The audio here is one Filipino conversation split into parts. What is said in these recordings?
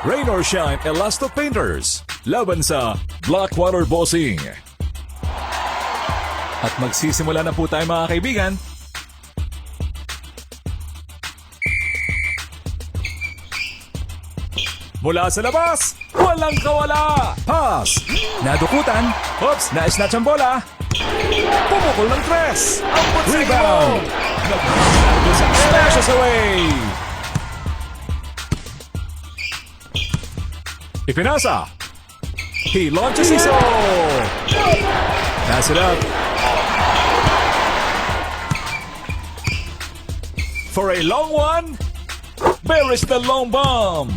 Rain or Shine Elasto Painters laban sa Blackwater Bossing. At magsisimula na po tayo mga kaibigan. Mula sa labas, walang kawala. Pass. Nadukutan. Oops, na-snatch ang bola. Pumukol ng tres. Ang rebound. Nagpapalado sa slashes away. Ipinasa. He launches his own. Pass it up. For a long one. Buries the long bomb.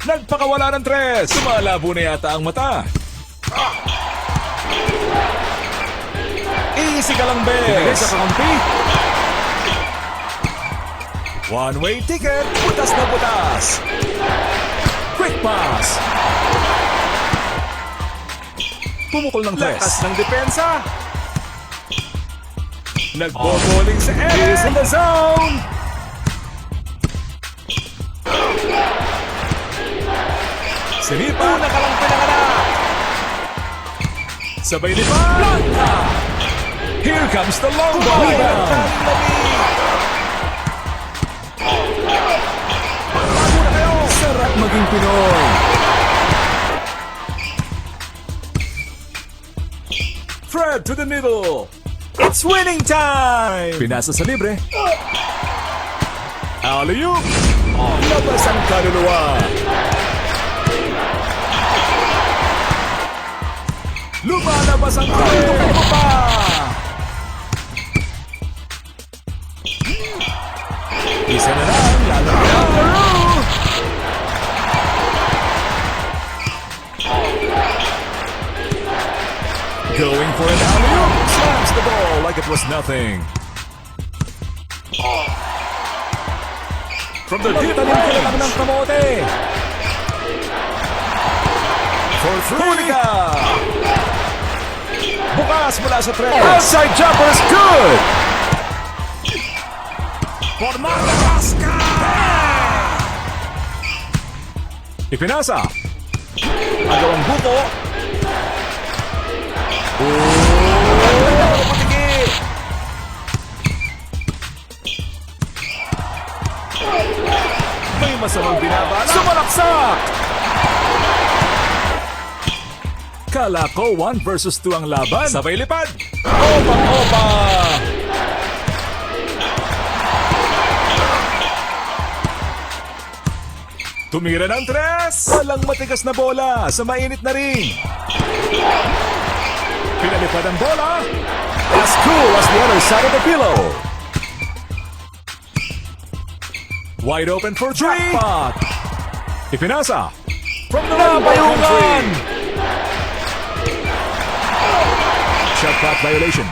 Nagpakawala ng tres. Sumalabo na yata ang mata. Easy ka lang, Bes. Pinagay sa kakampi. One-way ticket. Butas na butas. Quick pass. Pumukol ng tres. Lakas ng depensa. Nagboboling sa edge. Is in the zone. Sinipa na kalang pinanganak. Sabay ni Blanca. Here comes the long ball. Sarap maging Pinoy. Fred to the middle. It's winning time. Pinasa sa libre. Alley-oop. Labas ang kaluluwa. Lumalabas ang kaluluwa pa. Isa na lang, lalaro. Going for an alley-oop. Slams the ball like it was nothing. From the deep range. Ng kamote. For three. Bukas mula sa tres. Outside jumper is good. For Madagascar. Ipinasa. Agawang buko. May masamang binabala. Sumalaksak! Kala ko 1 versus 2 ang laban. Sabay lipad. Opa-opa! Tumira ng tres. Walang matigas na bola sa mainit na ring. Pinalipad ang bola. As cool as the other side of the pillow. Wide open for three. Jackpot. Ipinasa. From the Napayungan. Shot clock violation.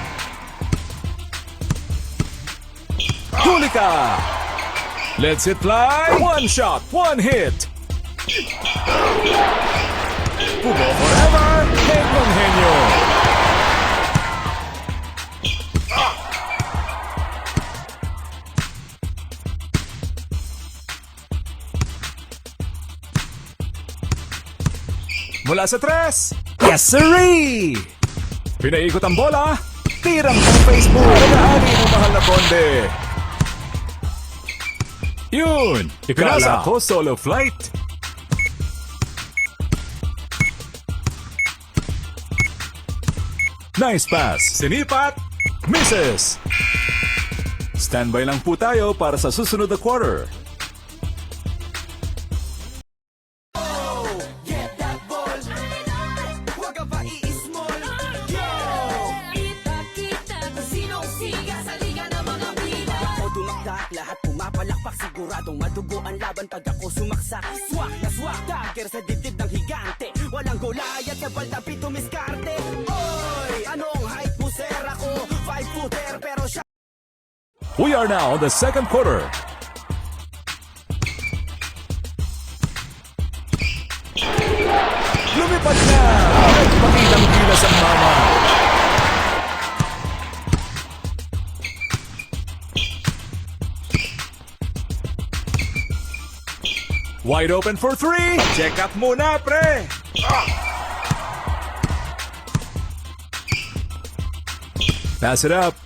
Huli ka. Let's it fly. One shot, one hit. Pugo forever. Henyong henyo. Mula sa tres. Yes, sirree! Pinaikot ang bola. Tirang ang Facebook. Pagkaani ng mahal na konde. Yun! Ipinasa ko solo flight. Nice pass. Sinipat. Misses. Standby lang po tayo para sa susunod na quarter. Lahat pumapalakpak, siguradong madugo ang laban pag ako sumaksak. Swak na swak, dagger sa dibdib ng higante. Walang Goliath sa baldapi tumiskarte. Oy, anong height mo, sir? Ako 5-footer pero siya. We are now in the second quarter. Lumipad na! Nagpakitang gilas ang mama. Wide open for 3. Check up muna, pre. Pass it up.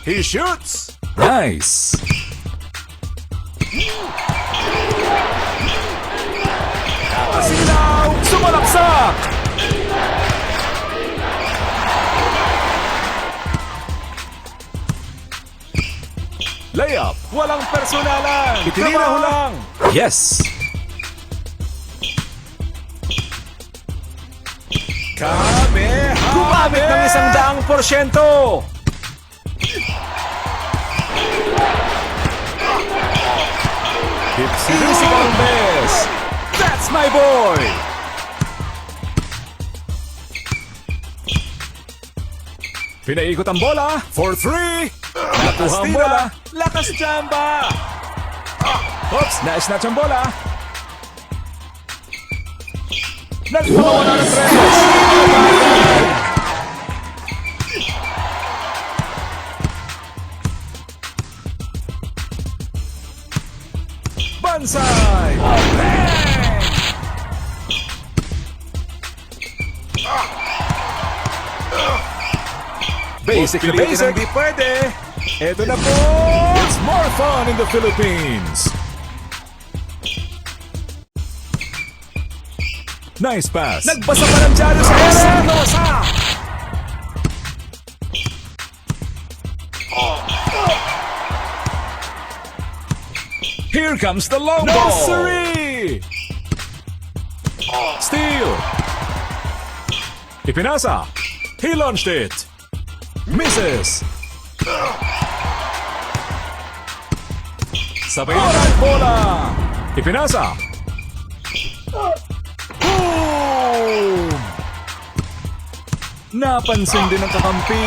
He shoots. Nice. Kakasilaw. Sumalaksak. Layup. Walang personalan. Itinira ho lang. Yes. Gumamit ng 100%. Easy ang best. That's my boy. Pinaikot ang bola for 3. Nakuha ang bola. Lakas jamba. Oops, na-snatch ang bola. Nagpakawala ng 3. Bansay! Bang! Basic na basic. Hindi pwede. Ito na po. It's more fun in the Philippines. Nice pass. Nagbasa pa ng dyaryo sa ere. Here comes the long ball. Nursery! Steal. Ipinasa. He launched it. Misses. Sabay na bola. Ipinasa. Boom! Napansin din ng kakampi.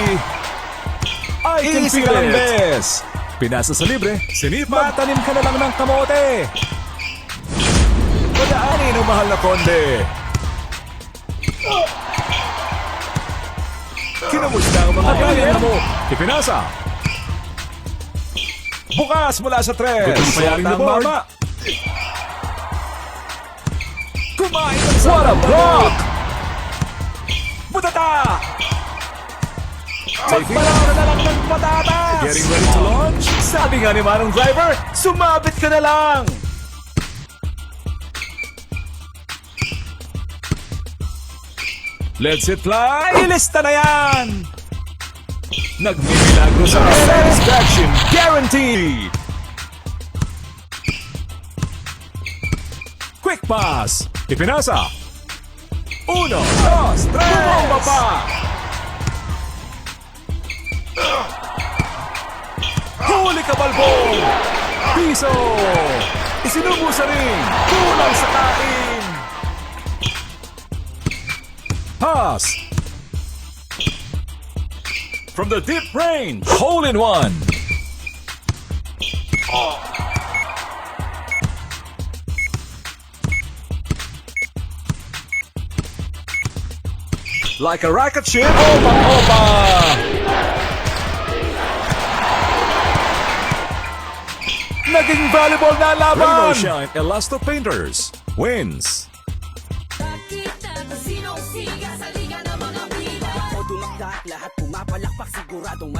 I can feel it. Pinasa sa libre, sinipa. Magtanim ka na lang ng kamote. Padaanin ang mahal na konde. Kinamusta ang mga player mo. Ipinasa. Bukas mula sa 3. Sayang na mama. Kumain ang sa what a block! Butata! Magpalaro na lang ng patatas! Getting ready to launch? Sabi nga ni Manong Driver, sumabit ka na lang! Let's it fly! Ilista na yan! Nagmimilagro sa satisfaction guaranteed! Quick pass! Ipinasa! 1, 2, 3! Bumomba pa! Huli ka, balbong! Piso! Isinubo sa ring! Kulang sa kain! Pass! From the deep range! Hole in one! Like a rocket ship! Opa! Opa! Naging valuable na laban! Rainbow Shine Elasto Painters wins! Nakita ko sinong siga sa liga ng mga bila. O dumakdak, lahat pumapalakpak, siguradong